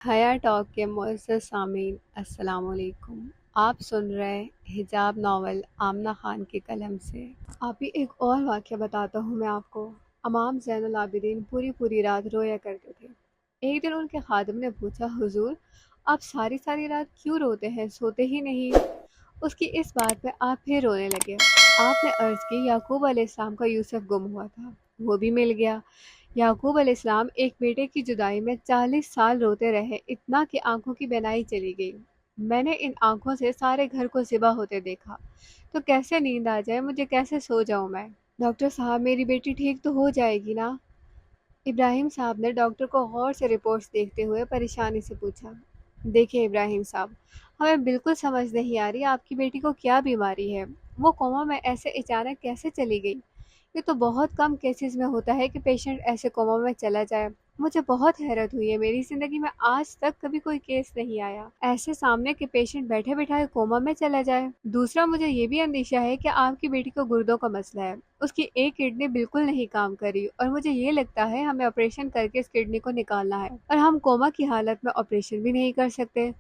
حیا ٹاک کے معزز سامعین السلام علیکم۔ آپ سن رہے حجاب ناول آمنہ خان کی قلم سے۔ آپ ہی ایک اور واقعہ بتاتا ہوں میں آپ کو۔ امام زین العابدین پوری پوری رات رویا کرتے تھے۔ ایک دن ان کے خادم نے پوچھا، حضور آپ ساری ساری رات کیوں روتے ہیں، سوتے ہی نہیں؟ اس کی اس بات پہ آپ پھر رونے لگے۔ آپ نے عرض کی، یعقوب علیہ السلام کا یوسف گم ہوا تھا، وہ بھی مل گیا۔ یعقوب علیہ السلام ایک بیٹے کی جدائی میں 40 سال روتے رہے، اتنا کہ آنکھوں کی بینائی چلی گئی۔ میں نے ان آنکھوں سے سارے گھر کو ذبح ہوتے دیکھا، تو کیسے نیند آ جائے مجھے، کیسے سو جاؤں میں؟ ڈاکٹر صاحب میری بیٹی ٹھیک تو ہو جائے گی نا؟ ابراہیم صاحب نے ڈاکٹر کو غور سے رپورٹس دیکھتے ہوئے پریشانی سے پوچھا۔ دیکھیں ابراہیم صاحب، ہمیں بالکل سمجھ نہیں آ رہی آپ کی بیٹی کو کیا بیماری ہے، وہ کوما میں ایسے اچانک کیسے چلی گئی؟ یہ تو بہت کم کیسز میں ہوتا ہے کہ پیشنٹ ایسے کوما میں چلا جائے۔ مجھے بہت حیرت ہوئی ہے، میری زندگی میں آج تک کبھی کوئی کیس نہیں آیا ایسے سامنے کہ پیشنٹ بیٹھے بیٹھائے کوما میں چلا جائے۔ دوسرا، مجھے یہ بھی اندیشہ ہے کہ آپ کی بیٹی کو گردوں کا مسئلہ ہے، اس کی ایک کڈنی بالکل نہیں کام کر رہی، اور مجھے یہ لگتا ہے ہمیں آپریشن کر کے اس کڈنی کو نکالنا ہے، اور ہم کوما کی حالت میں آپریشن بھی نہیں کر سکتے،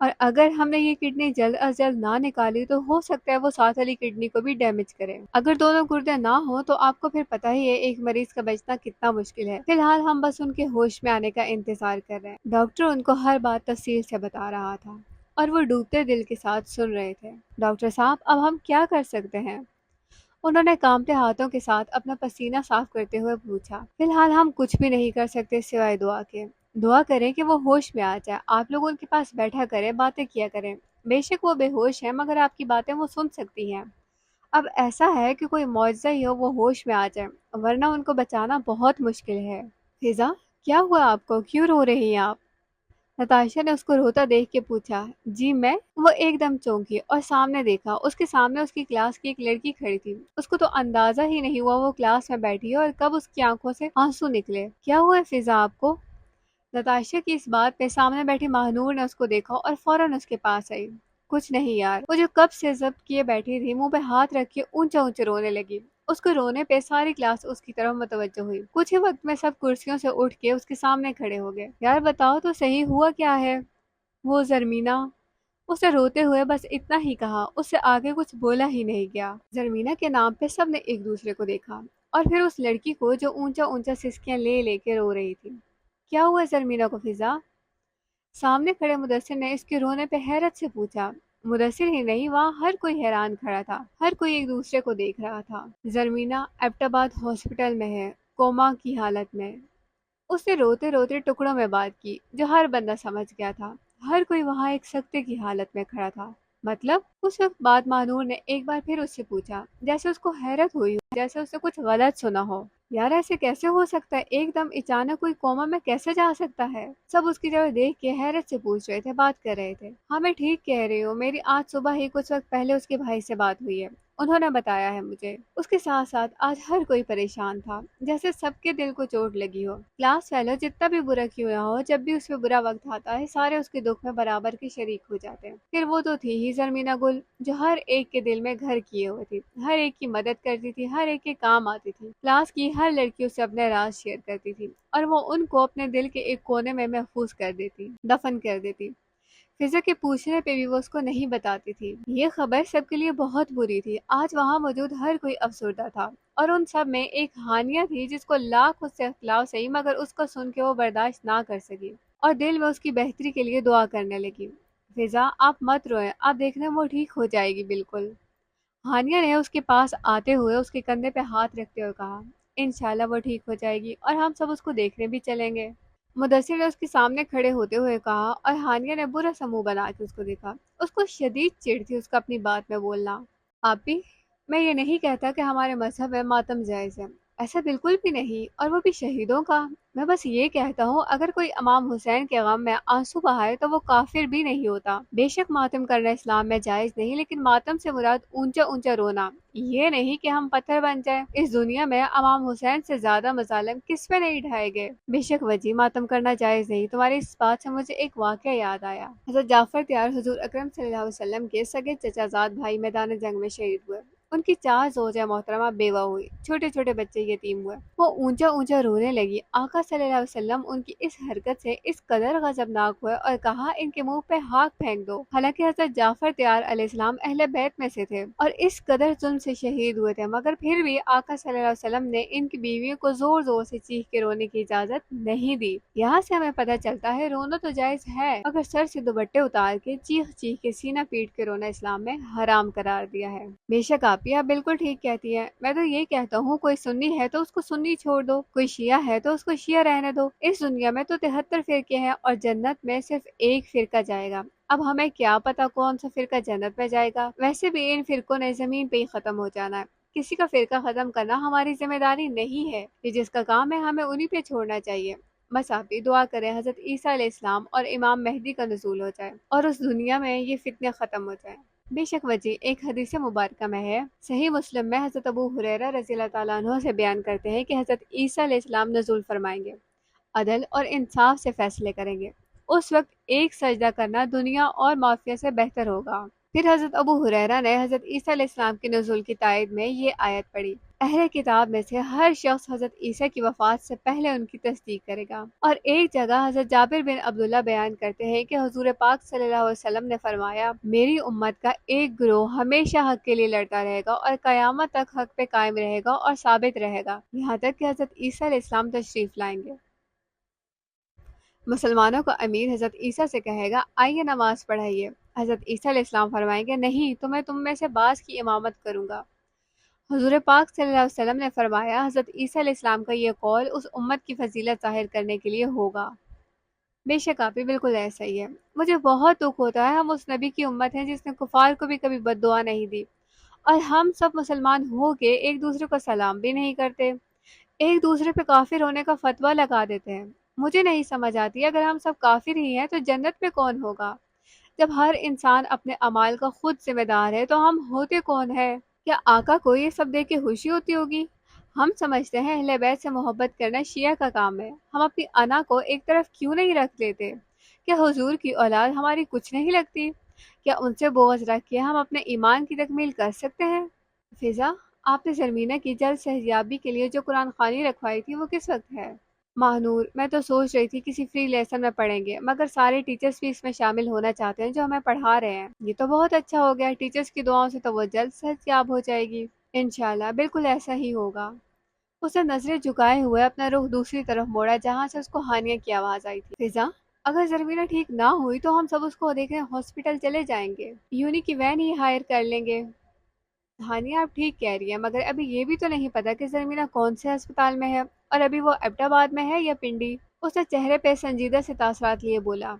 اور اگر ہم نے یہ کڈنی جلد از جلد نہ نکالی تو ہو سکتا ہے وہ ساتھ والی کڈنی کو بھی ڈیمیج کرے۔ اگر دونوں گردے نہ ہوں تو آپ کو پھر پتہ ہی ہے ایک مریض کا بچنا کتنا مشکل ہے۔ فی الحال ہم بس ان کے ہوش میں آنے کا انتظار کر رہے ہیں۔ ڈاکٹر ان کو ہر بات تفصیل سے بتا رہا تھا اور وہ ڈوبتے دل کے ساتھ سن رہے تھے۔ ڈاکٹر صاحب اب ہم کیا کر سکتے ہیں؟ انہوں نے کانپتے ہاتھوں کے ساتھ اپنا پسینہ صاف کرتے ہوئے پوچھا۔ فی الحال ہم کچھ بھی نہیں کر سکتے سوائے دعا کے۔ دعا کریں کہ وہ ہوش میں آ جائے، آپ لوگ ان کے پاس بیٹھا کریں، باتیں کیا کریں۔ بے شک وہ بے ہوش ہے مگر آپ کی باتیں وہ سن سکتی ہیں۔ اب ایسا ہے کہ کوئی معجزہ ہی ہو وہ ہوش میں آ جائے، ورنہ ان کو بچانا بہت مشکل ہے۔ فضا کیا ہوا آپ کو، کیوں رو رہی ہیں آپ؟ نتاشا نے اس کو روتا دیکھ کے پوچھا۔ جی میں؟ وہ ایک دم چونکی اور سامنے دیکھا، اس کے سامنے اس کی کلاس کی ایک لڑکی کھڑی تھی۔ اس کو تو اندازہ ہی نہیں ہوا وہ کلاس میں بیٹھی ہے اور کب اس کی آنکھوں سے آنسو نکلے۔ کیا ہوا ہے فضا آپ کو؟ نتاشا کی اس بات پہ سامنے بیٹھی ماہنور نے اس کو دیکھا اور فوراً اس کے پاس آئی۔ کچھ نہیں یار، وہ جو کب سے ضبط کیے بیٹھی تھی منہ پہ ہاتھ رکھ کے اونچا اونچا رونے لگی۔ اس کو رونے پہ ساری کلاس اس کی طرف متوجہ ہوئی۔ کچھ ہی وقت میں سب کرسیوں سے اٹھ کے اس کے سامنے کھڑے ہو گئے۔ یار بتاؤ تو صحیح ہوا کیا ہے؟ وہ زرمینہ، اسے روتے ہوئے بس اتنا ہی کہا، اس سے آگے کچھ بولا ہی نہیں گیا۔ زرمینہ کے نام پہ سب نے ایک دوسرے کو دیکھا اور پھر اس لڑکی کو جو اونچا اونچا سسکیاں لے لے کے رو رہی تھی۔ کیا ہوا زرمینہ کو فضا؟ سامنے کھڑے مدثر نے اس کے رونے پہ حیرت سے پوچھا۔ مدثر ہی نہیں، وہاں ہر کوئی حیران کھڑا تھا، ہر کوئی ایک دوسرے کو دیکھ رہا تھا۔ زرمینہ ایبٹ آباد ہاسپٹل میں ہے، کوما کی حالت میں۔ اس نے روتے روتے ٹکڑوں میں بات کی جو ہر بندہ سمجھ گیا تھا۔ ہر کوئی وہاں ایک سکتے کی حالت میں کھڑا تھا۔ مطلب؟ اس وقت بعد مانور نے ایک بار پھر اس سے پوچھا، جیسے اس کو حیرت ہوئی ہو، جیسے اس نے کچھ غلط سنا ہو۔ یار ایسے کیسے ہو سکتا ہے، ایک دم اچانک کوئی کوما میں کیسے جا سکتا ہے؟ سب اس کی طرف دیکھ کے حیرت سے پوچھ رہے تھے، بات کر رہے تھے۔ ہاں میں ٹھیک کہہ رہی ہوں، میری آج صبح ہی کچھ وقت پہلے اس کے بھائی سے بات ہوئی ہے، انہوں نے بتایا ہے مجھے۔ اس کے ساتھ ساتھ آج ہر کوئی پریشان تھا، جیسے سب کے دل کو چوٹ لگی ہو۔ کلاس فیلو جتنا بھی برا کیوں نہ ہو، جب بھی اس پہ برا وقت آتا ہے سارے اس کے دکھ میں برابر کے شریک ہو جاتے ہیں۔ پھر وہ تو تھی ہی زرمینہ گل، جو ہر ایک کے دل میں گھر کیے ہوئے تھی، ہر ایک کی مدد کرتی تھی، ہر ایک کے کام آتی تھی۔ کلاس کی ہر لڑکی اس سے اپنے راز شیئر کرتی تھی اور وہ ان کو اپنے دل کے ایک کونے میں محفوظ کر دیتی، دفن کر دیتی۔ فضا کے پوچھنے پہ بھی وہ اس کو نہیں بتاتی تھی۔ یہ خبر سب کے لیے بہت بری تھی۔ آج وہاں موجود ہر کوئی افسردہ تھا اور ان سب میں ایک ہانیہ تھی جس کو لاکھ اس سے اختلاف صحیح مگر اس کو سن کے وہ برداشت نہ کر سکی اور دل میں اس کی بہتری کے لیے دعا کرنے لگی۔ فضا آپ مت روئیں، آپ دیکھنے وہ ٹھیک ہو جائے گی بالکل۔ ہانیہ نے اس کے پاس آتے ہوئے اس کے کندھے پہ ہاتھ رکھتے ہوئے کہا، انشاءاللہ وہ ٹھیک ہو جائے گی اور ہم سب اس کو دیکھنے بھی چلیں گے۔ مدثر نے اس کے سامنے کھڑے ہوتے ہوئے کہا اور ہانیہ نے برا سا منہ بنا کے اس کو دیکھا۔ اس کو شدید چڑ تھی اس کا اپنی بات میں بولنا۔ آپ بھی، میں یہ نہیں کہتا کہ ہمارے مذہب میں ماتم جائز ہے، ایسا بالکل بھی نہیں، اور وہ بھی شہیدوں کا۔ میں بس یہ کہتا ہوں اگر کوئی امام حسین کے غم میں آنسو بہائے تو وہ کافر بھی نہیں ہوتا۔ بے شک ماتم کرنا اسلام میں جائز نہیں، لیکن ماتم سے مراد اونچا اونچا رونا، یہ نہیں کہ ہم پتھر بن جائیں۔ اس دنیا میں امام حسین سے زیادہ مظالم کس پہ نہیں ڈھائے گئے۔ بے شک وجی ماتم کرنا جائز نہیں۔ تمہاری اس بات سے مجھے ایک واقعہ یاد آیا۔ حضرت جعفر تیار حضور اکرم صلی اللہ علیہ وسلم کے سگے چچا زاد بھائی میدان جنگ میں شہید ہوئے۔ ان کی 4 زوجہ محترمہ بیوہ ہوئی، چھوٹے چھوٹے بچے یتیم ہوئے۔ وہ اونچا اونچا رونے لگی۔ آقا صلی اللہ علیہ وسلم ان کی اس حرکت سے اس قدر غضبناک ہوئے اور کہا ان کے منہ پہ خاک پھینک دو۔ حالانکہ حضرت جعفر طیار علیہ السلام اہل بیت میں سے تھے اور اس قدر ظلم سے شہید ہوئے تھے، مگر پھر بھی آقا صلی اللہ علیہ وسلم نے ان کی بیویوں کو زور زور سے چیخ کے رونے کی اجازت نہیں دی۔ یہاں سے ہمیں پتہ چلتا ہے رونا تو جائز ہے، مگر سر سے دوپٹے اتار کے چیخ چیخ کے سینہ پیٹ کے رونا اسلام میں حرام قرار دیا ہے۔ بے شک آپ بالکل ٹھیک کہتی ہے۔ میں تو یہ کہتا ہوں کوئی سنی ہے تو اس کو سنی چھوڑ دو، کوئی شیعہ ہے تو اس کو شیعہ رہنے دو۔ اس دنیا میں تو 73 فرقے ہیں اور جنت میں صرف ایک فرقہ جائے گا۔ اب ہمیں کیا پتا کون سا فرقہ جنت میں جائے گا؟ ویسے بھی ان فرقوں نے زمین پہ ہی ختم ہو جانا ہے۔ کسی کا فرقہ ختم کرنا ہماری ذمہ داری نہیں ہے، یہ جس کا کام ہے ہمیں انہی پہ چھوڑنا چاہیے۔ بس آپ بھی دعا کریں حضرت عیسیٰ علیہ السلام اور امام مہدی کا نزول ہو جائے اور اس دنیا میں یہ فتنے ختم ہو جائیں۔ بے شک وجہ ایک حدیث مبارکہ میں ہے، صحیح مسلم میں حضرت ابو ہریرہ رضی اللہ تعالیٰ عنہ سے بیان کرتے ہیں کہ حضرت عیسیٰ علیہ السلام نزول فرمائیں گے، عدل اور انصاف سے فیصلے کریں گے۔ اس وقت ایک سجدہ کرنا دنیا اور معافیہ سے بہتر ہوگا۔ پھر حضرت ابو ہریرہ نے حضرت عیسیٰ علیہ السلام کے نزول کی تائید میں یہ آیت پڑھی، اہل کتاب میں سے ہر شخص حضرت عیسیٰ کی وفات سے پہلے ان کی تصدیق کرے گا۔ اور ایک جگہ حضرت جابر بن عبداللہ بیان کرتے ہیں کہ حضور پاک صلی اللہ علیہ وسلم نے فرمایا، میری امت کا ایک گروہ ہمیشہ حق کے لیے لڑتا رہے گا اور قیامت تک حق پہ قائم رہے گا اور ثابت رہے گا، یہاں تک کہ حضرت عیسیٰ علیہ السلام تشریف لائیں گے۔ مسلمانوں کا امیر حضرت عیسیٰ سے کہے گا، آئیے نماز پڑھائیے۔ حضرت عیسیٰ علیہ السلام فرمائیں گے، نہیں، تو میں تم میں سے بعض کی امامت کروں گا۔ حضور پاک صلی اللہ علیہ وسلم نے فرمایا، حضرت عیسیٰ علیہ السلام کا یہ قول اس امت کی فضیلت ظاہر کرنے کے لیے ہوگا۔ بے شک آپ بالکل ایسا ہی ہے۔ مجھے بہت دکھ ہوتا ہے، ہم اس نبی کی امت ہیں جس نے کفار کو بھی کبھی بد دعا نہیں دی، اور ہم سب مسلمان ہو کے ایک دوسرے کو سلام بھی نہیں کرتے، ایک دوسرے پہ کافر ہونے کا فتویٰ لگا دیتے ہیں۔ مجھے نہیں سمجھ آتی، اگر ہم سب کافر ہی ہیں تو جنت میں کون ہوگا؟ جب ہر انسان اپنے اعمال کا خود ذمہ دار ہے تو ہم ہوتے کون ہے؟ کیا آقا کو یہ سب دیکھ کے خوشی ہوتی ہوگی؟ ہم سمجھتے ہیں اہل بیت سے محبت کرنا شیعہ کا کام ہے، ہم اپنی انا کو ایک طرف کیوں نہیں رکھ لیتے؟ کیا حضور کی اولاد ہماری کچھ نہیں لگتی؟ کیا ان سے بغض رکھ کے ہم اپنے ایمان کی تکمیل کر سکتے ہیں؟ فضا، آپ نے زرمینہ کی جلد صحتیابی کے لیے جو قرآن خوانی رکھوائی تھی وہ کس وقت ہے؟ ماہنور، میں تو سوچ رہی تھی کسی فری لیسن میں پڑھیں گے، مگر سارے ٹیچرز بھی اس میں شامل ہونا چاہتے ہیں جو ہمیں پڑھا رہے ہیں۔ یہ تو بہت اچھا ہو گیا، ٹیچرز کی دعاؤں سے تو وہ جلد صحتیاب ہو جائے گی۔ انشاءاللہ بالکل ایسا ہی ہوگا۔ اس نے نظریں جھکائے ہوئے اپنا رخ دوسری طرف موڑا جہاں سے اس کو ہانیہ کی آواز آئی تھی۔ فضا، اگر زرمینہ ٹھیک نہ ہوئی تو ہم سب اس کو دیکھنے ہاسپٹل چلے جائیں گے، یونی کی وین ہی ہائر کر لیں گے۔ ہانیہ آپ ٹھیک کہہ رہی ہیں، مگر ابھی یہ بھی تو نہیں پتا کہ زرمینہ کون سے ہسپتال میں ہے، اور ابھی وہ ایبٹ آباد میں ہے یا پنڈی۔ اس نے چہرے پہ سنجیدہ سے تاثرات لیے بولا۔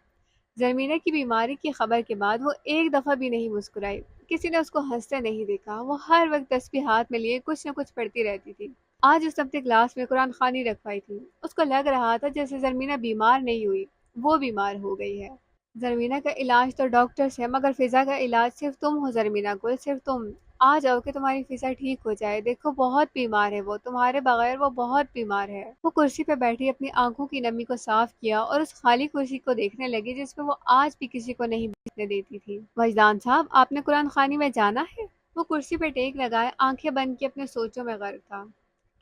زرمینہ کی بیماری کی خبر کے بعد وہ ایک دفعہ بھی نہیں مسکرائی، کسی نے اس کو ہنستے نہیں دیکھا، وہ ہر وقت تسبیح ہاتھ میں لیے کچھ نہ کچھ پڑھتی رہتی تھی۔ آج اس نے اپنے کلاس میں قرآن خوانی رکھوائی تھی، اس کو لگ رہا تھا جیسے زرمینہ بیمار نہیں ہوئی، وہ بیمار ہو گئی ہے۔ زرمینہ کا علاج تو ڈاکٹرز ہے، مگر فضا کا علاج صرف تم ہو زرمینہ کو، صرف تم۔ آ جاؤ کہ تمہاری فضا ٹھیک ہو جائے، دیکھو بہت بیمار ہے وہ، تمہارے بغیر وہ بہت بیمار ہے۔ وہ کرسی پہ بیٹھی اپنی آنکھوں کی نمی کو صاف کیا اور اس خالی کرسی کو دیکھنے لگی جس پہ وہ آج بھی کسی کو نہیں بیٹھنے دیتی تھی۔ وجدان صاحب، آپ نے قرآن خوانی میں جانا ہے؟ وہ کرسی پہ ٹیک لگائے آنکھیں بند کے اپنے سوچوں میں غرق تھا۔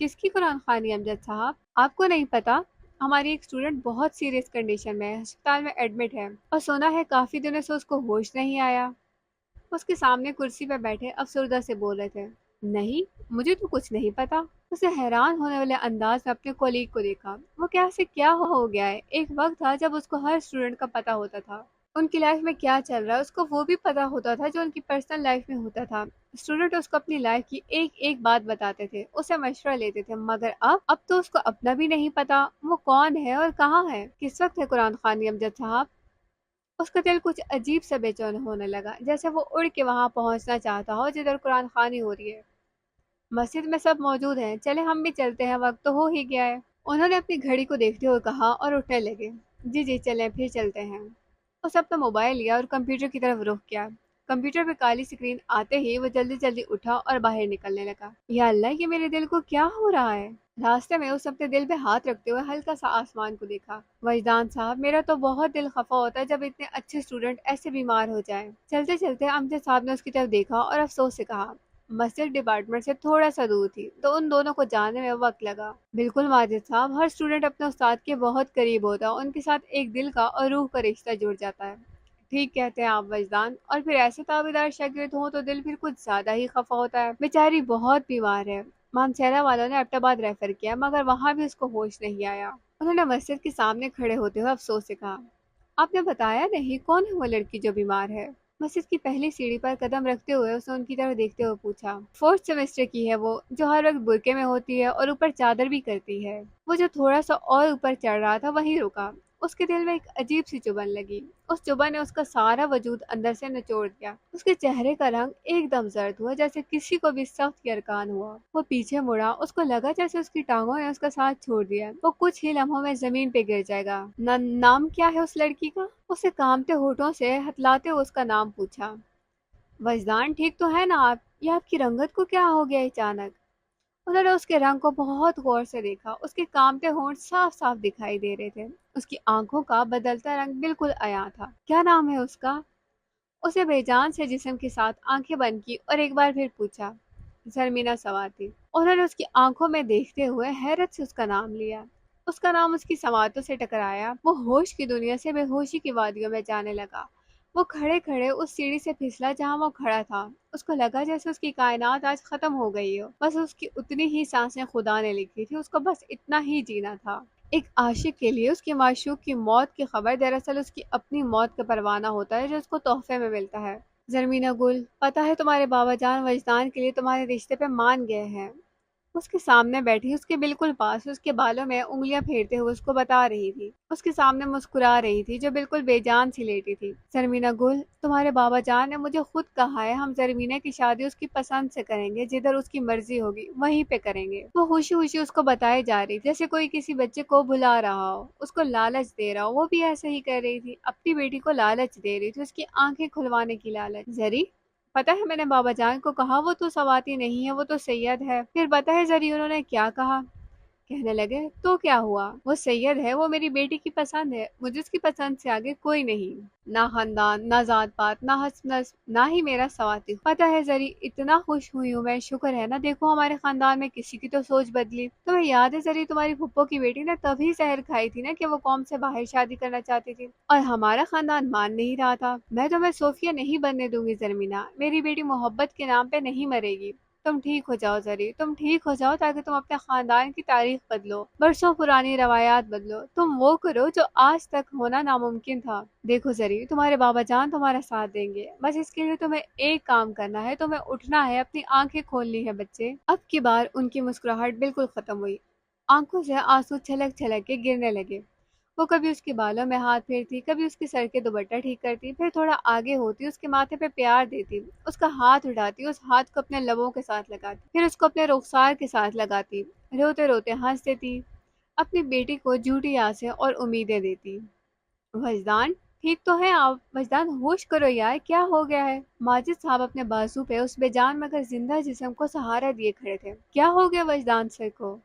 کس کی قرآن خوانی امجد صاحب؟ آپ کو نہیں پتا؟ ہماری ایک اسٹوڈنٹ بہت سیریس کنڈیشن میں ہے، ہسپتال میں ایڈمٹ ہے، اور سنا ہے کافی دنوں سے اس کو ہوش نہیں آیا۔ اس کے سامنے کرسی پہ بیٹھے افسردہ سے بول رہے تھے، نہیں، مجھے تو کچھ نہیں پتا۔ اس نے حیران ہونے والے انداز میں اپنے کولیگ کو دیکھا۔ وہ کیسے کیا ہو گیا ہے؟ ایک وقت تھا جب اس کو ہر اسٹوڈنٹ کا پتا ہوتا تھا، ان کی لائف میں کیا چل رہا ہے اس کو وہ بھی پتا ہوتا تھا جو ان کی پرسنل لائف میں ہوتا تھا۔ اسٹوڈنٹ اس کو اپنی لائف کی ایک ایک بات بتاتے تھے، اسے مشورہ لیتے تھے، مگر اب تو اس کو اپنا بھی نہیں پتا وہ کون ہے اور کہاں ہے۔ کس وقت ہے قرآن خوانی امجد صاحب؟ اس کا دل کچھ عجیب سا بے چین ہونے لگا، جیسے وہ اڑ کے وہاں پہنچنا چاہتا ہو جدھر قرآن خوانی ہو رہی ہے۔ مسجد میں سب موجود ہیں، چلے ہم بھی چلتے ہیں، وقت تو ہو ہی گیا ہے۔ انہوں نے اپنی گھڑی کو دیکھتے ہوئے کہا اور اٹھنے لگے۔ جی جی چلیں، پھر چلتے ہیں۔ اس نے اپنا موبائل لیا اور کمپیوٹر کی طرف رخ کیا۔ کمپیوٹر پہ کالی اسکرین آتے ہی وہ جلدی جلدی اٹھا اور باہر نکلنے لگا۔ یا اللہ، یہ میرے دل کو کیا ہو رہا ہے؟ راستے میں اس اپنے دل پہ ہاتھ رکھتے ہوئے ہلکا سا آسمان کو دیکھا۔ وجدان صاحب، میرا تو بہت دل خفا ہوتا ہے جب اتنے اچھے اسٹوڈنٹ ایسے بیمار ہو جائیں۔ چلتے چلتے امجد صاحب نے اس کی طرف دیکھا اور افسوس سے کہا، مسجد ڈپارٹمنٹ سے تھوڑا سا دور تھی، تو ان دونوں کو جانے میں وقت لگا۔ بالکل ماجد صاحب، ہر اسٹوڈنٹ اپنے استاد کے بہت قریب ہوتا ہے، ان کے ساتھ ایک دل کا اور روح کا رشتہ جڑ جاتا ہے۔ ٹھیک کہتے ہیں آپ وجدان، اور پھر ایسے تابعدار شاگرد ہوں تو دل پھر کچھ زیادہ ہی خفا ہوتا ہے۔ بیچاری بہت بیمار ہے، مانسیرا والوں نے ایبٹ ریفر کیا، مگر وہاں بھی اس کو ہوش نہیں آیا۔ انہوں نے مسجد کے سامنے کھڑے ہوتے ہوئے افسوس سے کہا، آپ نے بتایا نہیں کون ہے وہ لڑکی جو بیمار ہے؟ مسجد کی پہلی سیڑھی پر قدم رکھتے ہوئے اس نے ان کی طرف دیکھتے ہوئے پوچھا۔ فورتھ سیمسٹر کی ہے وہ، جو ہر وقت برقعے میں ہوتی ہے اور اوپر چادر بھی کرتی ہے۔ وہ جو تھوڑا سا اور اوپر چڑھ رہا تھا وہیں رکا۔ اس کے دل میں ایک عجیب سی چبھن لگی۔ اس چبھن نے اس کا سارا وجود اندر سے نچوڑ دیا۔ اس کے چہرے کا رنگ ایک دم زرد ہوا، جیسے کسی کو بھی سخت یرقان ہوا۔ وہ پیچھے مڑا، اس کو لگا جیسے اس کی ٹانگوں نے اس کا ساتھ چھوڑ دیا، وہ کچھ ہی لمحوں میں زمین پہ گر جائے گا۔ نام کیا ہے اس لڑکی کا؟ اسے کامتے ہونٹوں سے ہتلاتے ہوئے اس کا نام پوچھا۔ وجدان، ٹھیک تو ہے نا آپ؟ یہ آپ کی رنگت کو کیا ہو گیا اچانک؟ انہوں نے اس کے رنگ کو بہت غور سے دیکھا۔ اس کے کامتے ہونٹ صاف صاف دکھائی دے رہے تھے۔ اس کی آنکھوں کا بدلتا رنگ بالکل عیاں تھا۔ کیا نام ہے اس کا؟ اسے بے جان سے جسم کے ساتھ آنکھیں بند کی اور ایک بار پھر پوچھا۔ زرمینا سواتی۔ انہوں نے اس کی آنکھوں میں دیکھتے ہوئے حیرت سے اس کا نام لیا۔ اس کا نام اس کی سماعتوں سے ٹکرایا۔ وہ ہوش کی دنیا سے بے ہوشی کی وادیوں میں جانے لگا۔ وہ کھڑے کھڑے اس سیڑھی سے پھسلا جہاں وہ کھڑا تھا۔ اس کو لگا جیسے اس کی کائنات آج ختم ہو گئی ہو۔ بس اس کی اتنی ہی سانسیں خدا نے لکھی تھی، اس کو بس اتنا ہی جینا تھا۔ ایک عاشق کے لیے اس کی معشوق کی موت کی خبر دراصل اس کی اپنی موت کا پروانہ ہوتا ہے جو اس کو تحفے میں ملتا ہے۔ زرمینا گل، پتہ ہے تمہارے بابا جان وجدان کے لیے تمہارے رشتے پہ مان گئے ہیں۔ اس کے سامنے بیٹھی اس کے بالکل پاس اس کے بالوں میں انگلیاں پھیرتے ہوئے اس کو بتا رہی تھی، اس کے سامنے مسکرا رہی تھی جو بالکل بے جان سی لیٹی تھی۔ زرمینا گل، تمہارے بابا جان نے مجھے خود کہا ہے ہم زرمینا کی شادی اس کی پسند سے کریں گے، جدھر اس کی مرضی ہوگی وہیں پہ کریں گے۔ وہ خوشی خوشی اس کو بتائے جا رہی جیسے کوئی کسی بچے کو بلا رہا ہو، اس کو لالچ دے رہا ہو۔ وہ بھی ایسے ہی کر رہی تھی، اپنی بیٹی کو لالچ دے رہی تھی، اس کی آنکھیں کھلوانے کی لالچ۔ زری، پتہ ہے میں نے بابا جان کو کہا وہ تو سواتی نہیں ہے، وہ تو سید ہے۔ پھر پتہ ہے زری انہوں نے کیا کہا؟ کہنے لگے تو کیا ہوا، وہ سید ہے، وہ میری بیٹی کی پسند ہے، مجھے اس کی پسند سے آگے کوئی نہیں، نہ خاندان، نہ ذات پات، نہ حسب نسب، نہ ہی میرا سواتی۔ پتہ ہے زری اتنا خوش ہوئی ہوں میں، شکر ہے نا، دیکھو ہمارے خاندان میں کسی کی تو سوچ بدلی۔ تمہیں یاد ہے زری تمہاری پھپھو کی بیٹی نے تبھی زہر کھائی تھی نا کہ وہ قوم سے باہر شادی کرنا چاہتی تھی، اور ہمارا خاندان مان نہیں رہا تھا۔ میں تمہیں صوفیہ نہیں بننے دوں گی زرمینا، میری بیٹی محبت کے نام پہ نہیں مرے گی۔ تم ٹھیک ہو جاؤ زری، تم ٹھیک ہو جاؤ تاکہ تم اپنے خاندان کی تاریخ بدلو، برسوں پرانی روایات بدلو، تم وہ کرو جو آج تک ہونا ناممکن تھا۔ دیکھو زری، تمہارے بابا جان تمہارا ساتھ دیں گے، بس اس کے لیے تمہیں ایک کام کرنا ہے، تمہیں اٹھنا ہے، اپنی آنکھیں کھولنی ہے بچے۔ اب کی بار ان کی مسکراہٹ بالکل ختم ہوئی، آنکھوں سے آنسو چھلک چھلک کے گرنے لگے۔ وہ کبھی اس کے بالوں میں ہاتھ پھیرتی، کبھی اس کے سر کے دوپٹہ ٹھیک کرتی، پھر تھوڑا آگے ہوتی، اس کے ماتھے پہ پیار دیتی، اس کا ہاتھ اٹھاتی، اس ہاتھ کو اپنے لبوں کے ساتھ لگاتی، پھر اس کو اپنے رخسار کے ساتھ لگاتی، روتے روتے ہنس دیتی، اپنی بیٹی کو جھوٹی آسیں اور امیدیں دیتی۔ وجدان، ٹھیک تو ہے آپ؟ وجدان، ہوش کرو یار، کیا ہو گیا ہے؟ ماجد صاحب اپنے بازو پہ اس بے جان مگر زندہ جسم کو سہارا دیے کھڑے تھے۔ کیا ہو گیا وجدان سر کو؟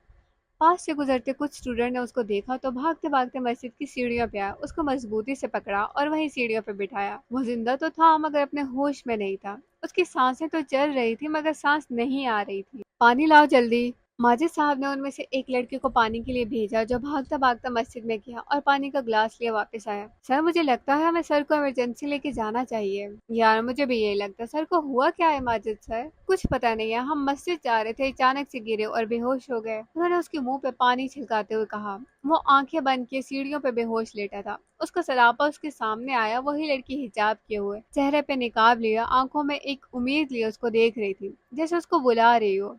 پاس سے گزرتے کچھ اسٹوڈنٹ نے اس کو دیکھا تو بھاگتے بھاگتے مسجد کی سیڑھیوں پہ آیا، اس کو مضبوطی سے پکڑا اور وہیں سیڑھیوں پہ بٹھایا۔ وہ زندہ تو تھا مگر اپنے ہوش میں نہیں تھا، اس کی سانسیں تو چل رہی تھی مگر سانس نہیں آ رہی تھی۔ پانی لاؤ جلدی۔ ماجد صاحب نے ان میں سے ایک لڑکے کو پانی کے لیے بھیجا جو بھاگتا بھاگتا مسجد میں گیا اور پانی کا گلاس لے واپس آیا۔ سر، مجھے لگتا ہے ہمیں سر کو ایمرجنسی لے کے جانا چاہیے۔ یار مجھے بھی یہی لگتا ہے، سر کو ہوا کیا ہے ماجد سر؟ کچھ پتہ نہیں ہے، ہم مسجد جا رہے تھے، اچانک سے گرے اور بے ہوش ہو گئے۔ انہوں نے اس کے منہ پہ پانی چھلکاتے ہوئے کہا۔ وہ آنکھیں بند کیے سیڑھیوں پہ بے ہوش لیٹا تھا، اس کا سراپا اس کے سامنے آیا، وہی لڑکی حجاب کیے ہوئے، چہرے پہ نقاب لیا، آنکھوں میں ایک امید لیے اس کو دیکھ رہی تھی جیسے اس کو بلا رہی ہو۔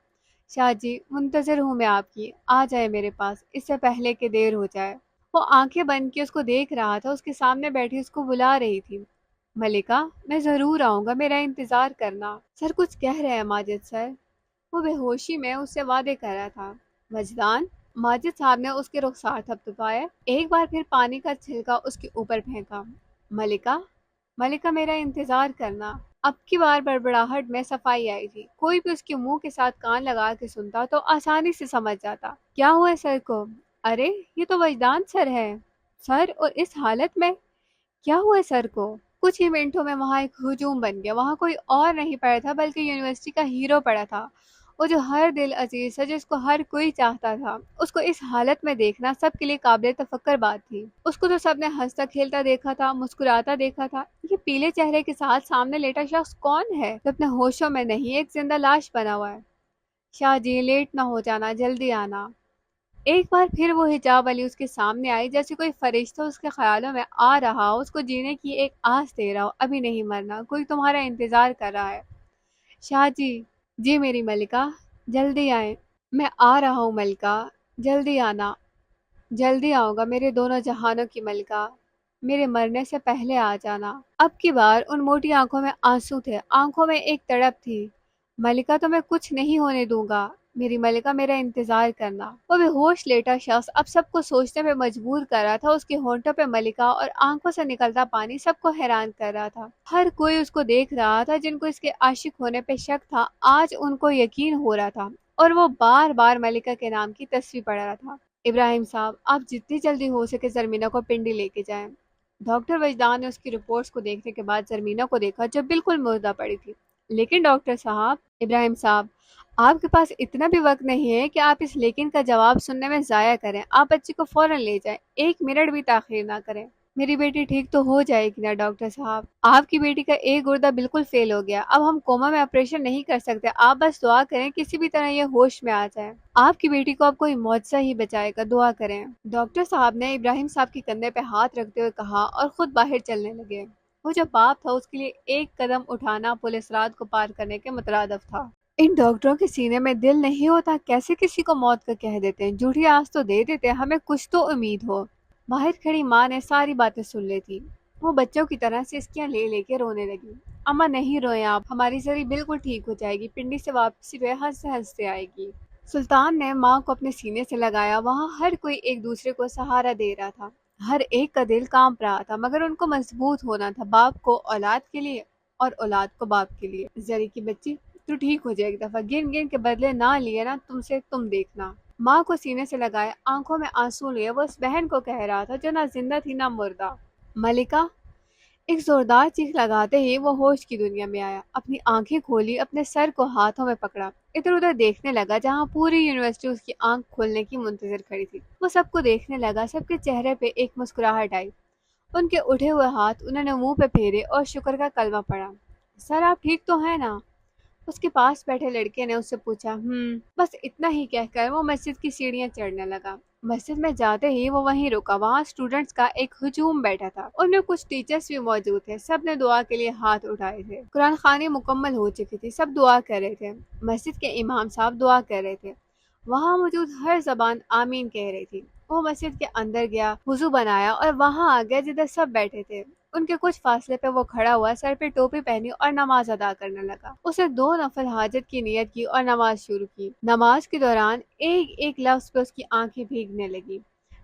شاہ جی، منتظر ہوں میں آپ کی، آ جائے میرے پاس اس سے پہلے کہ دیر ہو جائے۔ وہ آنکھیں بند کے اس کو دیکھ رہا تھا، اس کے سامنے بیٹھی اس کو بلا رہی تھی۔ ملکہ، میں ضرور آؤں گا، میرا انتظار کرنا۔ سر کچھ کہہ رہے ہیں ماجد سر؟ وہ بے ہوشی میں اس سے وعدے کر رہا تھا۔ وجدان، ماجد صاحب نے اس کے رخسار تھپتھپایا، ایک بار پھر پانی کا چھلکا اس کے اوپر پھینکا۔ ملکہ، ملکہ میرا انتظار کرنا۔ اب کی بار بڑبڑاہٹ میں صفائی آئی تھی، کوئی بھی اس کے منہ کے ساتھ کان لگا کے سنتا تو آسانی سے سمجھ جاتا۔ کیا ہوا ہے سر کو؟ ارے یہ تو وجدان سر ہے۔ سر، اور اس حالت میں؟ کیا ہوا ہے سر کو؟ کچھ ہی منٹوں میں وہاں ایک ہجوم بن گیا۔ وہاں کوئی اور نہیں پڑا تھا بلکہ یونیورسٹی کا ہیرو پڑا تھا، وہ جو ہر دل عزیز تھا، جس کو ہر کوئی چاہتا تھا۔ اس کو اس حالت میں دیکھنا سب کے لیے قابل تفکر بات تھی۔ اس کو تو سب نے ہنستا کھیلتا دیکھا تھا، مسکراتا دیکھا تھا۔ یہ پیلے چہرے کے ساتھ سامنے لیٹا شخص کون ہے جو اپنے ہوشوں میں نہیں، ایک زندہ لاش بنا ہوا ہے؟ شاہ جی، لیٹ نہ ہو جانا، جلدی آنا۔ ایک بار پھر وہ حجاب والی اس کے سامنے آئی، جیسے کوئی فرشتہ اس کے خیالوں میں آ رہا ہو، اس کو جینے کی ایک آس دے رہا ہو۔ ابھی نہیں مرنا، کوئی تمہارا انتظار کر رہا ہے۔ شاہ جی، جی میری ملکہ، جلدی آئیں۔ میں آ رہا ہوں ملکہ، جلدی آنا۔ جلدی آؤں گا میرے دونوں جہانوں کی ملکہ، میرے مرنے سے پہلے آ جانا۔ اب کی بار ان موٹی آنکھوں میں آنسو تھے، آنکھوں میں ایک تڑپ تھی۔ ملکہ تمہیں کچھ نہیں ہونے دوں گا، میری ملکہ، میرا انتظار کرنا۔ وہ بے ہوش لیٹا شخص اب سب کو سوچنے پہ مجبور کر رہا تھا۔ اس کے ہونٹوں پہ ملکہ اور آنکھوں سے نکلتا پانی سب کو حیران کر رہا تھا۔ ہر کوئی اس کو دیکھ رہا تھا۔ جن کو اس کے عاشق ہونے پہ شک تھا، آج ان کو یقین ہو رہا تھا، اور وہ بار بار ملکہ کے نام کی تصویر پڑھ رہا تھا۔ ابراہیم صاحب، آپ جتنی جلدی ہو سکے زرمینہ کو پنڈی لے کے جائیں۔ ڈاکٹر وجدان نے اس کی رپورٹس کو دیکھنے کے بعد زرمینہ کو دیکھا جو بالکل مردہ پڑی تھی۔ لیکن ڈاکٹر صاحب، ابراہیم صاحب، آپ کے پاس اتنا بھی وقت نہیں ہے کہ آپ اس لیکن کا جواب سننے میں ضائع کریں۔ آپ بچی کو فوراً لے جائیں، ایک منٹ بھی تاخیر نہ کریں۔ میری بیٹی ٹھیک تو ہو جائے گی نا ڈاکٹر صاحب؟ آپ کی بیٹی کا ایک گردہ بالکل فیل ہو گیا، اب ہم کوما میں آپریشن نہیں کر سکتے۔ آپ بس دعا کریں کسی بھی طرح یہ ہوش میں آ جائے۔ آپ کی بیٹی کو اب کوئی معجزہ ہی بچائے گا، دعا کریں۔ ڈاکٹر صاحب نے ابراہیم صاحب کے کندھے پہ ہاتھ رکھتے ہوئے کہا، اور خود باہر چلنے لگے۔ وہ جو باپ تھا، اس کے لیے ایک قدم اٹھانا پولیس رات کو پار کرنے کے مترادف تھا۔ ان ڈاکٹروں کے سینے میں دل نہیں ہوتا، کیسے کسی کو موت کا کہہ دیتے ہیں؟ جھوٹی آس تو دے دیتے، ہمیں کچھ تو امید ہو۔ باہر کھڑی ماں نے ساری باتیں سن لی تھی۔ وہ بچوں کی طرح سسکیاں لے لے کے رونے لگی۔ اماں نہیں روئیں آپ، ہماری زری بالکل ٹھیک ہو جائے گی، پنڈی سے واپسی پہ ہنستے ہنستے آئے گی۔ سلطان نے ماں کو اپنے سینے سے لگایا۔ وہاں ہر کوئی ایک دوسرے کو سہارا دے رہا تھا، ہر ایک کا دل کانپ رہا تھا، مگر ان کو مضبوط ہونا تھا، باپ کو اولاد کے لیے اور اولاد کو باپ کے لیے۔ زری کی بچی، تو ٹھیک ہو جائے، ایک دفعہ گن گن کے بدلے نہ لیے نا تم سے، تم دیکھنا۔ ماں کو سینے سے لگائے، آنکھوں میں آنسو لیے وہ اس بہن کو کہہ رہا تھا جو نہ زندہ تھی نہ مردہ، ملکہ۔ ایک زوردار چیخ لگاتے ہی وہ ہوش کی دنیا میں آیا، اپنی آنکھیں کھولی، اپنے سر کو ہاتھوں میں پکڑا، ادھر ادھر دیکھنے لگا جہاں پوری یونیورسٹی اس کی آنکھ کھولنے کی منتظر کھڑی تھی۔ وہ سب کو دیکھنے لگا، سب کے چہرے پہ ایک مسکراہٹ آئی۔ ان کے اٹھے ہوئے ہاتھ انہوں نے منہ پہ پھیرے اور شکر کا کلمہ پڑھا۔ سر، آپ ٹھیک تو ہیں نا؟ اس کے پاس بیٹھے لڑکے نے اس سے پوچھا۔ بس اتنا ہی کہہ کر وہ مسجد کی سیڑھیاں چڑھنے لگا۔ مسجد میں جاتے ہی وہ وہیں رکا۔ وہاں اسٹوڈنٹس کا ایک ہجوم بیٹھا تھا، ان میں کچھ ٹیچرز بھی موجود تھے۔ سب نے دعا کے لیے ہاتھ اٹھائے تھے۔ قرآن خوانی مکمل ہو چکی تھی، سب دعا کر رہے تھے۔ مسجد کے امام صاحب دعا کر رہے تھے، وہاں موجود ہر زبان آمین کہہ رہی تھی۔ وہ مسجد کے اندر گیا، وضو بنایا اور وہاں آ گیا جدھر سب بیٹھے تھے۔ ان کے کچھ فاصلے پہ وہ کھڑا ہوا، سر پہ ٹوپی پہنی اور نماز ادا کرنے لگا۔ اسے 2 نفل حاجت کی نیت کی اور نماز شروع کی۔ نماز کے دوران ایک ایک لفظ پہ اس کی آنکھیں بھیگنے لگی۔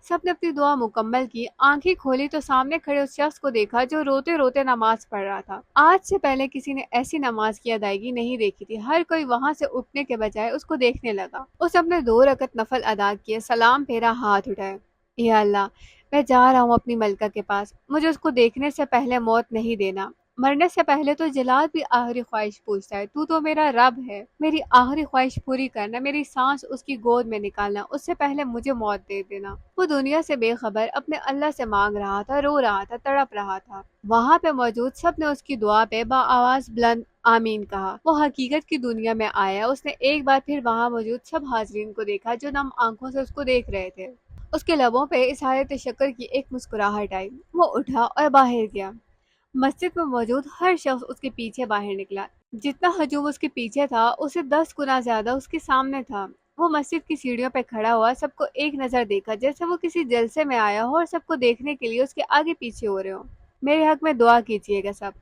سب نے اپنی دعا مکمل کی، آنکھیں کھولی تو سامنے کھڑے اس شخص کو دیکھا جو روتے روتے نماز پڑھ رہا تھا۔ آج سے پہلے کسی نے ایسی نماز کی ادائیگی نہیں دیکھی تھی۔ ہر کوئی وہاں سے اٹھنے کے بجائے اس کو دیکھنے لگا۔ اس نے اپنے 2 رکعت نفل ادا کیے، سلام پھیرا، ہاتھ اٹھائے۔ یا اللہ، میں جا رہا ہوں اپنی ملکہ کے پاس، مجھے اس کو دیکھنے سے پہلے موت نہیں دینا۔ مرنے سے پہلے تو جلال بھی آخری خواہش پوچھتا ہے، تو میرا رب ہے، میری آخری خواہش پوری کرنا، میری سانس اس کی گود میں نکالنا، اس سے پہلے مجھے موت دے دینا۔ وہ دنیا سے بے خبر اپنے اللہ سے مانگ رہا تھا، رو رہا تھا، تڑپ رہا تھا۔ وہاں پہ موجود سب نے اس کی دعا پہ بآواز بلند آمین کہا۔ وہ حقیقت کی دنیا میں آیا۔ اس نے ایک بار پھر وہاں موجود سب حاضرین کو دیکھا جو نم آنکھوں سے اس کو دیکھ رہے تھے۔ اس کے لبوں پہ اظہار تشکر کی ایک مسکراہٹ آئی۔ وہ اٹھا اور باہر گیا۔ مسجد میں موجود ہر شخص اس کے پیچھے باہر نکلا۔ جتنا ہجوم اس کے پیچھے تھا، اسے 10 گنا زیادہ اس کے سامنے تھا۔ وہ مسجد کی سیڑھیوں پہ کھڑا ہوا، سب کو ایک نظر دیکھا، جیسے وہ کسی جلسے میں آیا ہو اور سب کو دیکھنے کے لیے اس کے آگے پیچھے ہو رہے ہو۔ میرے حق میں دعا کیجیے گا سب۔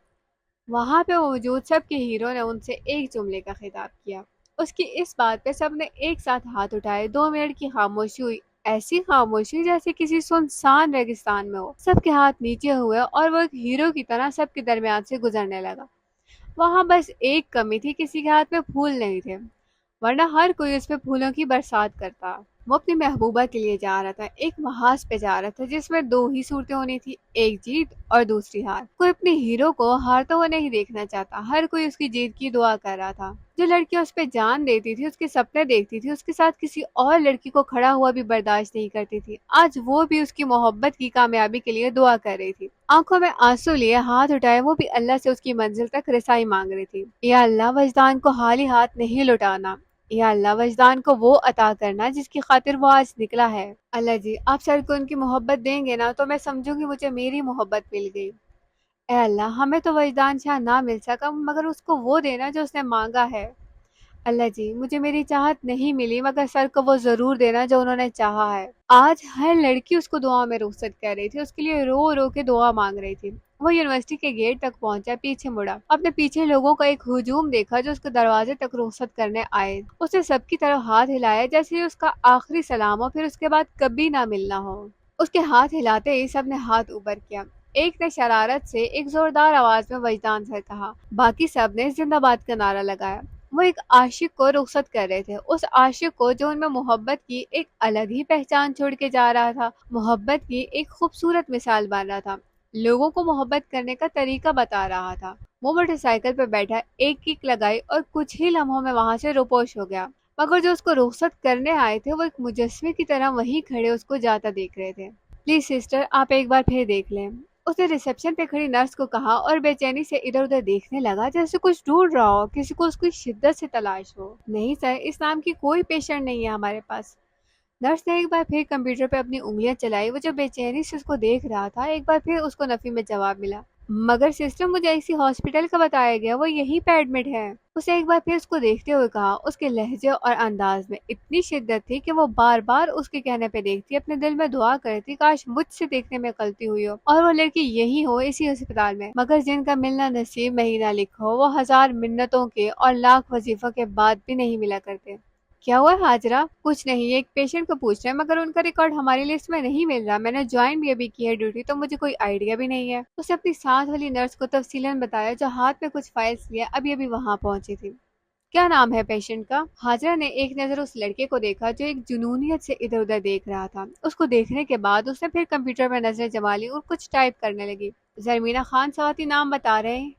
وہاں پہ موجود سب کے ہیرو نے ان سے ایک جملے کا خطاب کیا۔ اس کی اس بات پہ سب نے ایک ساتھ ہاتھ اٹھائے۔ 2 منٹ کی خاموشی ہوئی، ایسی خاموشی جیسے کسی سنسان ریگستان میں ہو۔ سب کے ہاتھ نیچے ہوئے اور وہ ایک ہیرو کی طرح سب کے درمیان سے گزرنے لگا۔ وہاں بس ایک کمی تھی، کسی کے ہاتھ میں پھول نہیں تھے، ورنہ ہر کوئی اس پہ پھولوں کی برسات کرتا۔ وہ اپنی محبوبہ کے لیے جا رہا تھا، ایک محاذ پہ جا رہا تھا جس میں دو ہی صورتیں ہونی تھی، ایک جیت اور دوسری ہار۔ کوئی اپنے ہیرو کو ہارتا ہوا نہیں دیکھنا چاہتا، ہر کوئی اس کی جیت کی دعا کر رہا تھا۔ جو لڑکی اس پہ جان دیتی تھی، اس کے سپنے دیکھتی تھی، اس کے ساتھ کسی اور لڑکی کو کھڑا ہوا بھی برداشت نہیں کرتی تھی، آج وہ بھی اس کی محبت کی کامیابی کے لیے دعا کر رہی تھی۔ آنکھوں میں آنسو لیے ہاتھ اٹھائے وہ بھی اللہ سے اس کی منزل تک رسائی مانگ رہی تھی۔ یا اللہ، وجدان کو خالی ہاتھ نہیں لوٹانا، یا اللہ وجدان کو وہ عطا کرنا جس کی خاطر وہ آج نکلا ہے۔ اللہ جی، آپ سر کو ان کی محبت دیں گے نا تو میں سمجھوں گی مجھے میری محبت مل گئی۔ اے اللہ، ہمیں تو وجدان شاہ نہ مل سکا مگر اس کو وہ دینا جو اس نے مانگا ہے۔ اللہ جی، مجھے میری چاہت نہیں ملی مگر سر کو وہ ضرور دینا جو انہوں نے چاہا ہے۔ آج ہر لڑکی اس کو دعا میں رخصت کر رہی تھی، اس کے لیے رو رو کے دعا مانگ رہی تھی۔ وہ یونیورسٹی کے گیٹ تک پہنچا، پیچھے مڑا، اپنے پیچھے لوگوں کا ایک ہجوم دیکھا جو اس کو دروازے تک رخصت کرنے آئے۔ اس نے سب کی طرف ہاتھ ہلایا جیسے یہ اس کا آخری سلام ہو، پھر اس کے بعد کبھی نہ ملنا ہو۔ اس کے ہاتھ ہلاتے ہی سب نے ہاتھ اوپر کیا۔ ایک نے شرارت سے ایک زوردار آواز میں وجدان سر کہا، باقی سب نے زندہ باد کا نعرہ لگایا۔ وہ ایک عاشق کو رخصت کر رہے تھے، اس عاشق کو جو ان میں محبت کی ایک الگ ہی پہچان چھوڑ کے جا رہا تھا، محبت کی ایک خوبصورت مثال بن رہا تھا، لوگوں کو محبت کرنے کا طریقہ بتا رہا تھا۔ وہ موٹر سائیکل پہ بیٹھا، ایک کک لگائی اور کچھ ہی لمحوں میں وہاں سے روپوش ہو گیا، مگر جو اس کو رخصت کرنے آئے تھے وہ ایک مجسمے کی طرح وہیں کھڑے اس کو جاتا دیکھ رہے تھے۔ پلیز سسٹر، آپ ایک بار پھر دیکھ لیں، اس نے ریسیپشن پہ کھڑی نرس کو کہا اور بے چینی سے ادھر ادھر دیکھنے لگا جیسے کچھ ڈھونڈ رہا ہو، کسی کو اس کی شدت سے تلاش ہو۔ نہیں سر، اس نام کی کوئی پیشنٹ نہیں ہے ہمارے پاس۔ نرس نے ایک بار پھر کمپیوٹر پہ اپنی انگلیاں چلائی، وہ جو بے چینی سے اس کو دیکھ رہا تھا، ایک بار پھر اس کو نفی میں جواب ملا، مگر سسٹر مجھے اسی ہاسپٹل کا بتایا گیا، وہ یہیں پہ ایڈمٹ ہے۔ اسے ایک بار پھر اس کو دیکھتے ہوئے کہا، اس کے لہجے اور انداز میں اتنی شدت تھی کہ وہ بار بار اس کے کہنے پہ دیکھتی، اپنے دل میں دعا کرتی کاش مجھ سے دیکھنے میں غلطی ہوئی ہو اور وہ لڑکی یہی ہو اسی ہسپتال میں، مگر جن کا ملنا نصیب میں ہی نہ لکھا ہو وہ ہزار منتوں کے اور لاکھ وظیفوں کے بعد بھی نہیں ملا کرتے۔ کیا ہوا حاجرہ؟ کچھ نہیں، ایک پیشنٹ کو پوچھ رہے ہیں مگر ان کا ریکارڈ ہماری لسٹ میں نہیں مل رہا، میں نے جوائن بھی ابھی کی ہے ڈیوٹی تو مجھے کوئی آئیڈیا بھی نہیں ہے۔ اس نے اپنی ساتھ والی نرس کو تفصیلاً بتایا جو ہاتھ میں کچھ فائلز لیے ابھی ابھی وہاں پہنچی تھی۔ کیا نام ہے پیشنٹ کا؟ حاجرہ نے ایک نظر اس لڑکے کو دیکھا جو ایک جنونیت سے ادھر ادھر دیکھ رہا تھا، اس کو دیکھنے کے بعد اس نے پھر کمپیوٹر میں نظریں جما لی اور کچھ ٹائپ کرنے لگی۔ زرمینہ خان سواتی نام بتا رہے ہیں؟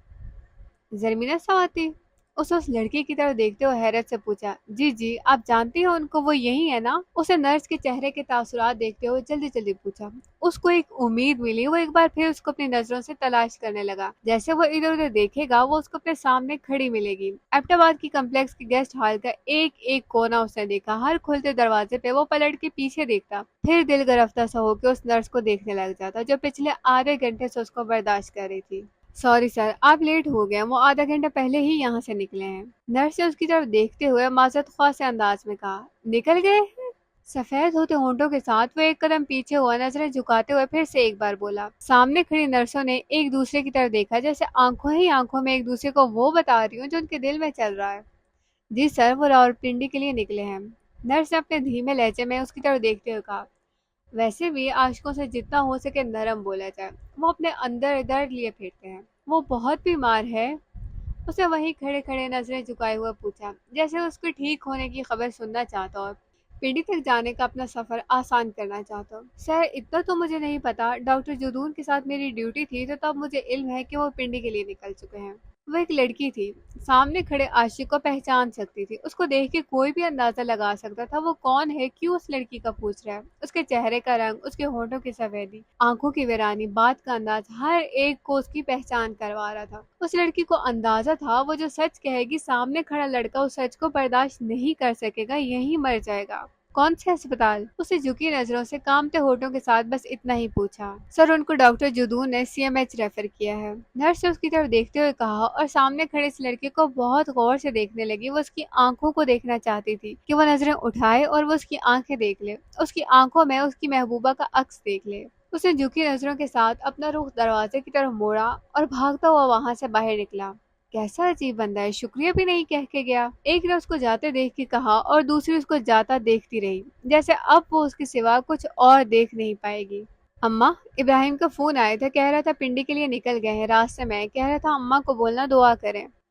زرمینہ سواتی؟ اس لڑکی کی طرف دیکھتے ہوئے حیرت سے پوچھا۔ جی جی، آپ جانتی ہیں ان کو، وہ یہی ہے نا؟ اسے نرس کے چہرے کے تاثرات دیکھتے ہوئے جلدی جلدی پوچھا۔ اس کو ایک امید ملی، وہ ایک بار پھر اس کو اپنی نظروں سے تلاش کرنے لگا، جیسے وہ ادھر ادھر دیکھے گا وہ اس کو اپنے سامنے کھڑی ملے گی۔ ایبٹ آباد کی کمپلیکس کے گیسٹ ہال کا ایک ایک کونا اس نے دیکھا، ہر کھلتے دروازے پہ وہ پلٹ کے پیچھے دیکھتا، پھر دل گرفتہ سا ہو کے اس نرس کو دیکھنے لگ جاتا جو پچھلے آدھے گھنٹے سے اس کو برداشت کر رہی تھی۔ سوری سر، آپ لیٹ ہو گئے، وہ آدھا گھنٹہ پہلے ہی یہاں سے نکلے ہیں۔ نرس نے اس کی طرف دیکھتے ہوئے معذرت خواہ سے انداز میں کہا۔ نکل گئے ہیں؟ سفید ہوتے ہونٹوں کے ساتھ وہ ایک قدم پیچھے ہوا، نظریں جھکاتے ہوئے پھر سے ایک بار بولا۔ سامنے کھڑی نرسوں نے ایک دوسرے کی طرف دیکھا جیسے آنکھوں ہی آنکھوں میں ایک دوسرے کو وہ بتا رہی ہوں جو ان کے دل میں چل رہا ہے۔ جی سر، وہ راولپنڈی کے لیے نکلے ہیں۔ نرس نے اپنے دھیمے لہجے میں اس کی طرف دیکھتے ہوئے کہا۔ ویسے بھی عاشقوں سے جتنا ہو سکے نرم بولا جائے، وہ اپنے اندر درد لیے پھرتے ہیں۔ وہ بہت بیمار ہے؟ اسے وہیں کھڑے کھڑے نظریں جھکائے ہوئے پوچھا، جیسے اس کے ٹھیک ہونے کی خبر سننا چاہتا ہو، پنڈی تک جانے کا اپنا سفر آسان کرنا چاہتا ہو۔ سر اتنا تو مجھے نہیں پتا، ڈاکٹر جدون کے ساتھ میری ڈیوٹی تھی تو تب مجھے علم ہے کہ وہ پنڈی کے لیے نکل چکے ہیں۔ وہ ایک لڑکی تھی، سامنے کھڑے عاشق کو پہچان سکتی تھی، اس کو دیکھ کے کوئی بھی اندازہ لگا سکتا تھا وہ کون ہے، کیوں اس لڑکی کا پوچھ رہا ہے۔ اس کے چہرے کا رنگ، اس کے ہونٹوں کی سفیدی، آنکھوں کی ویرانی، بات کا انداز، ہر ایک کو اس کی پہچان کروا رہا تھا۔ اس لڑکی کو اندازہ تھا وہ جو سچ کہے گی سامنے کھڑا لڑکا اس سچ کو برداشت نہیں کر سکے گا، یہیں مر جائے گا۔ کون سے ہسپتال؟ اسے جھکی نظروں سے کامتے ہونٹوں کے ساتھ بس اتنا ہی پوچھا۔ سر ان کو ڈاکٹر جدون نے CMH ریفر کیا ہے، نرس نے اس کی طرف دیکھتے ہوئے کہا اور سامنے کھڑے اس لڑکے کو بہت غور سے دیکھنے لگی۔ وہ اس کی آنکھوں کو دیکھنا چاہتی تھی کہ وہ نظریں اٹھائے اور وہ اس کی آنکھیں دیکھ لے، اس کی آنکھوں میں اس کی محبوبہ کا عکس دیکھ لے۔ اسے جھکی نظروں کے ساتھ اپنا رخ دروازے کی طرف موڑا اور بھاگتا ہوا وہاں سے باہر نکلا۔ کیسا عجیب بندہ ہے، شکریہ بھی نہیں کہہ کے گیا، ایک نے اس کو جاتے دیکھ کے کہا اور دوسری اس کو جاتا دیکھتی رہی، جیسے اب وہ اس کے سوا کچھ اور دیکھ نہیں پائے گی۔ اماں، ابراہیم کا فون آیا تھا، کہہ رہا تھا پنڈی کے لیے نکل گئے ہیں، راستے میں کہہ رہا تھا اماں کو بولنا دعا کریں۔